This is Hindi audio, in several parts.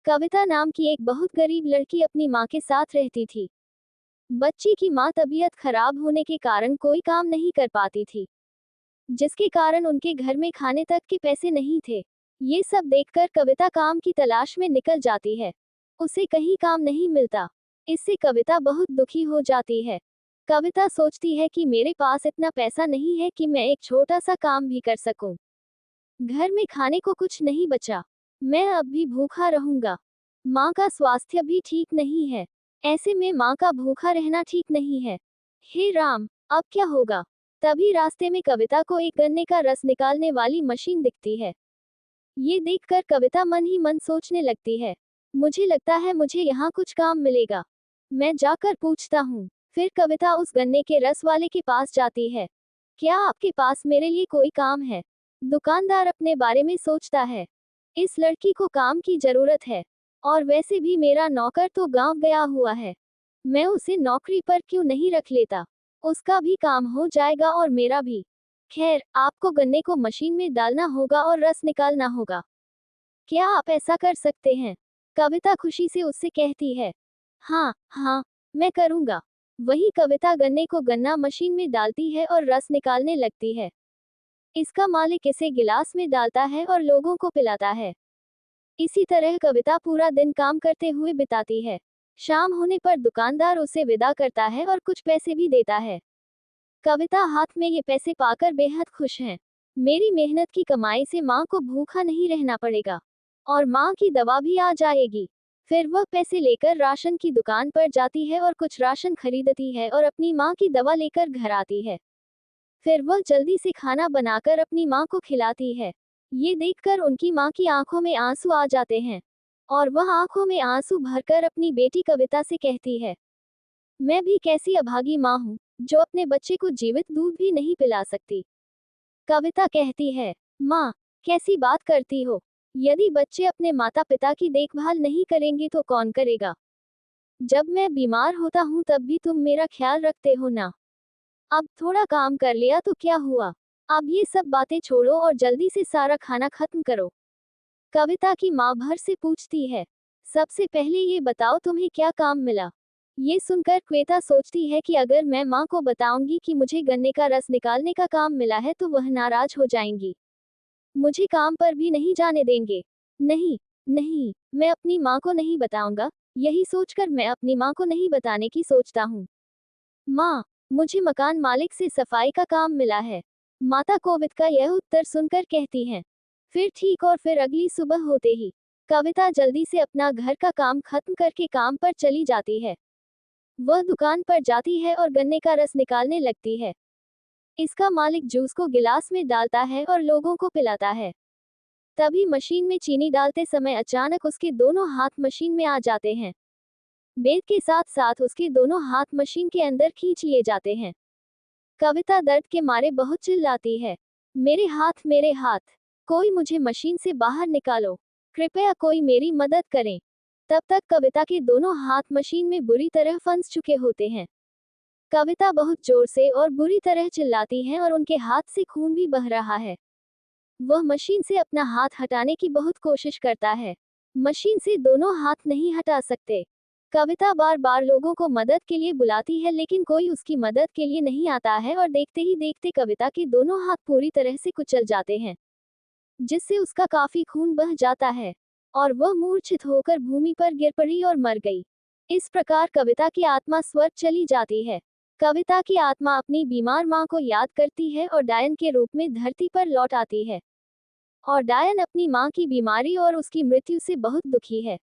कविता नाम की एक बहुत गरीब लड़की अपनी माँ के साथ रहती थी। बच्ची की माँ तबीयत खराब होने के कारण कोई काम नहीं कर पाती थी, जिसके कारण उनके घर में खाने तक के पैसे नहीं थे। ये सब देखकर कविता काम की तलाश में निकल जाती है। उसे कहीं काम नहीं मिलता। इससे कविता बहुत दुखी हो जाती है। कविता सोचती है कि मेरे पास इतना पैसा नहीं है कि मैं एक छोटा सा काम भी कर सकूं। घर में खाने को कुछ नहीं बचा। मैं अब भी भूखा रहूंगा। माँ का स्वास्थ्य भी ठीक नहीं है। ऐसे में माँ का भूखा रहना ठीक नहीं है। हे राम, अब क्या होगा? तभी रास्ते में कविता को एक गन्ने का रस निकालने वाली मशीन दिखती है। ये देखकर कविता मन ही मन सोचने लगती है, मुझे लगता है मुझे यहाँ कुछ काम मिलेगा। मैं जाकर पूछता हूँ। फिर कविता उस गन्ने के रस वाले के पास जाती है। क्या आपके पास मेरे लिए कोई काम है? दुकानदार अपने बारे में सोचता है। इस लड़की को काम की जरूरत है, और वैसे भी मेरा नौकर तो गांव गया हुआ है। मैं उसे नौकरी पर क्यों नहीं रख लेता? उसका भी काम हो जाएगा और मेरा भी। खैर, आपको गन्ने को मशीन में डालना होगा और रस निकालना होगा। क्या आप ऐसा कर सकते हैं? कविता खुशी से उससे कहती है, हाँ हाँ, मैं करूँगा। वही कविता गन्ने को गन्ना मशीन में डालती है और रस निकालने लगती है। इसका मालिक इसे गिलास में डालता है और लोगों को पिलाता है। इसी तरह कविता पूरा दिन काम करते हुए बिताती है। शाम होने पर दुकानदार उसे विदा करता है और कुछ पैसे भी देता है। कविता हाथ में ये पैसे पाकर बेहद खुश है। मेरी मेहनत की कमाई से माँ को भूखा नहीं रहना पड़ेगा, और माँ की दवा भी आ जाएगी। फिर वह पैसे लेकर राशन की दुकान पर जाती है और कुछ राशन खरीदती है और अपनी माँ की दवा लेकर घर आती है। फिर वह जल्दी से खाना बनाकर अपनी माँ को खिलाती है। ये देखकर उनकी माँ की आंखों में आंसू आ जाते हैं, और वह आंखों में आंसू भरकर अपनी बेटी कविता से कहती है, मैं भी कैसी अभागी माँ हूँ, जो अपने बच्चे को जीवित दूध भी नहीं पिला सकती। कविता कहती है, माँ, कैसी बात करती हो? यदि बच्चे अपने माता पिता की देखभाल नहीं करेंगे तो कौन करेगा? जब मैं बीमार होता हूँ तब भी तुम मेरा ख्याल रखते हो ना। अब थोड़ा काम कर लिया तो क्या हुआ? अब ये सब बातें छोड़ो और जल्दी से सारा खाना खत्म करो। कविता की माँ भर से पूछती है, सबसे पहले ये बताओ तुम्हें क्या काम मिला? ये सुनकर क्वेता सोचती है कि अगर मैं माँ को बताऊंगी कि मुझे गन्ने का रस निकालने का काम मिला है तो वह नाराज हो जाएंगी। मुझे काम पर भी नहीं जाने देंगे। नहीं, नहीं, मैं अपनी माँ को नहीं बताऊंगा। यही सोचकर मैं अपनी माँ को नहीं बताने की सोचता हूँ। माँ, मुझे मकान मालिक से सफाई का काम मिला है। माता कोविद का यह उत्तर सुनकर कहती हैं, फिर ठीक। और फिर अगली सुबह होते ही कविता जल्दी से अपना घर का काम खत्म करके काम पर चली जाती है। वह दुकान पर जाती है और गन्ने का रस निकालने लगती है। इसका मालिक जूस को गिलास में डालता है और लोगों को पिलाता है। तभी मशीन में चीनी डालते समय अचानक उसके दोनों हाथ मशीन में आ जाते हैं। बेद के साथ साथ उसके दोनों हाथ मशीन के अंदर खींच लिए जाते हैं। कविता दर्द के मारे बहुत चिल्लाती है, मेरे हाथ, मेरे हाथ, कोई मुझे मशीन से बाहर निकालो, कृपया कोई मेरी मदद करें। तब तक कविता के दोनों हाथ मशीन में बुरी तरह फंस चुके होते हैं। कविता बहुत जोर से और बुरी तरह चिल्लाती है और उनके हाथ से खून भी बह रहा है। वह मशीन से अपना हाथ हटाने की बहुत कोशिश करता है। मशीन से दोनों हाथ नहीं हटा सकते। कविता बार बार लोगों को मदद के लिए बुलाती है, लेकिन कोई उसकी मदद के लिए नहीं आता है और देखते ही देखते कविता के दोनों हाथ पूरी तरह से कुचल जाते हैं, जिससे उसका काफी खून बह जाता है, और वह मूर्छित होकर भूमि पर गिर पड़ी और मर गई। इस प्रकार कविता की आत्मा स्वर्ग चली जाती है। कविता की आत्मा अपनी बीमार माँ को याद करती है और डायन के रूप में धरती पर लौट आती है। और डायन अपनी माँ की बीमारी और उसकी मृत्यु से बहुत दुखी है।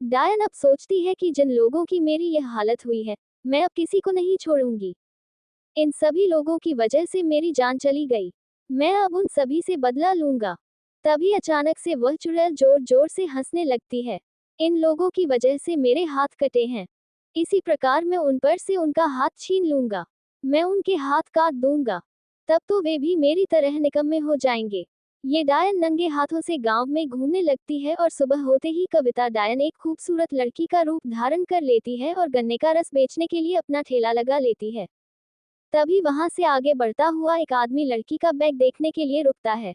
डायन अब सोचती है कि जिन लोगों की मेरी यह हालत हुई है, मैं अब किसी को नहीं छोड़ूंगी। इन सभी लोगों की वजह से मेरी जान चली गई। मैं अब उन सभी से बदला लूंगा। तभी अचानक से वह चुड़ैल जोर जोर से हंसने लगती है। इन लोगों की वजह से मेरे हाथ कटे हैं। इसी प्रकार मैं उन पर से उनका हाथ छीन लूंगा। मैं उनके हाथ काट दूंगा। तब तो वे भी मेरी तरह निकम्मे हो जाएंगे। ये डायन नंगे हाथों से गांव में घूमने लगती है और सुबह होते ही कविता डायन एक खूबसूरत लड़की का रूप धारण कर लेती है और गन्ने का रस बेचने के लिए अपना ठेला लगा लेती है। तभी वहां से आगे बढ़ता हुआ एक आदमी लड़की का बैग देखने के लिए रुकता है।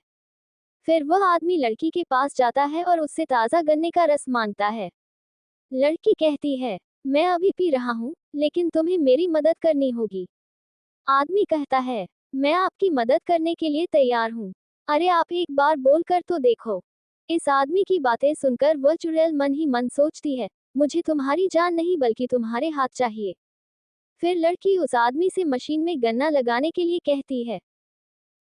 फिर वह आदमी लड़की के पास जाता है और उससे ताज़ा गन्ने का रस मांगता है। लड़की कहती है, मैं अभी पी रहा हूँ, लेकिन तुम्हें मेरी मदद करनी होगी। आदमी कहता है, मैं आपकी मदद करने के लिए तैयार हूँ। अरे आप एक बार बोल कर तो देखो। इस आदमी की बातें सुनकर वह चुड़ैल मन ही मन सोचती है, मुझे तुम्हारी जान नहीं बल्कि तुम्हारे हाथ चाहिए। फिर लड़की उस आदमी से मशीन में गन्ना लगाने के लिए कहती है।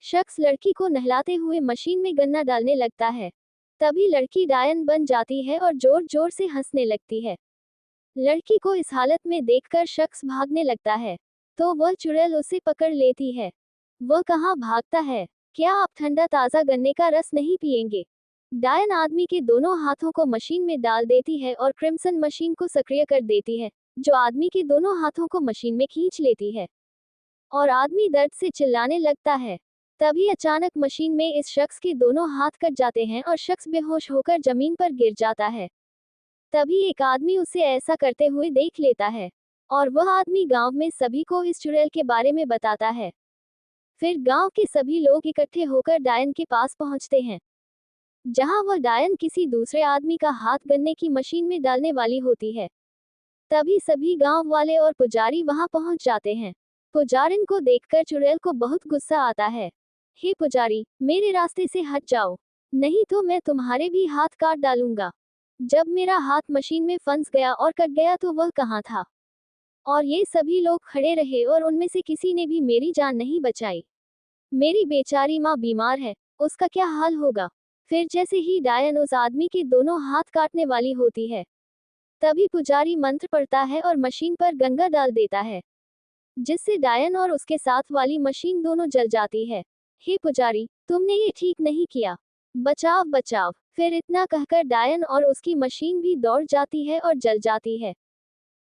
शख्स लड़की को नहलाते हुए मशीन में गन्ना डालने लगता है। तभी लड़की डायन बन जाती है और जोर जोर से हंसने लगती है। लड़की को इस हालत में देखकर शख्स भागने लगता है, तो वह चुड़ैल उसे पकड़ लेती है। वह कहाँ भागता है? क्या आप ठंडा ताज़ा गन्ने का रस नहीं पिएंगे? डायन आदमी के दोनों हाथों को मशीन में डाल देती है और क्रिम्सन मशीन को सक्रिय कर देती है, जो आदमी के दोनों हाथों को मशीन में खींच लेती है। और आदमी दर्द से चिल्लाने लगता है। तभी अचानक मशीन में इस शख्स के दोनों हाथ कट जाते हैं और शख्स बेहोश होकर जमीन पर गिर जाता है। तभी एक आदमी उसे ऐसा करते हुए देख लेता है, और वह आदमी गांव में सभी को इस चुड़ैल के बारे में बताता है। फिर गांव के सभी लोग इकट्ठे होकर डायन के पास पहुंचते हैं, जहां वह डायन किसी दूसरे आदमी का हाथ गन्ने की मशीन में डालने वाली होती है। तभी सभी गांव वाले और पुजारी वहां पहुंच जाते हैं। पुजारिन को देखकर चुड़ैल को बहुत गुस्सा आता है। हे पुजारी, मेरे रास्ते से हट जाओ, नहीं तो मैं तुम्हारे भी हाथ काट डालूंगा। जब मेरा हाथ मशीन में फंस गया और कट गया तो वह कहाँ था? और ये सभी लोग खड़े रहे और उनमें से किसी ने भी मेरी जान नहीं बचाई। मेरी बेचारी माँ बीमार है, उसका क्या हाल होगा? फिर जैसे ही डायन उस आदमी के दोनों हाथ काटने वाली होती है, तभी पुजारी मंत्र पढ़ता है और मशीन पर गंगा डाल देता है, जिससे डायन और उसके साथ वाली मशीन दोनों जल जाती है। हे पुजारी, तुमने ये ठीक नहीं किया, बचाव बचाव। फिर इतना कहकर डायन और उसकी मशीन भी दौड़ जाती है और जल जाती है,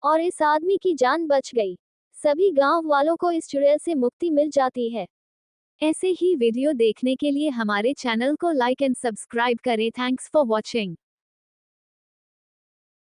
और इस आदमी की जान बच गई। सभी गांव वालों को इस चुड़ैल से मुक्ति मिल जाती है। ऐसे ही वीडियो देखने के लिए हमारे चैनल को लाइक एंड सब्सक्राइब करें। Thanks for watching.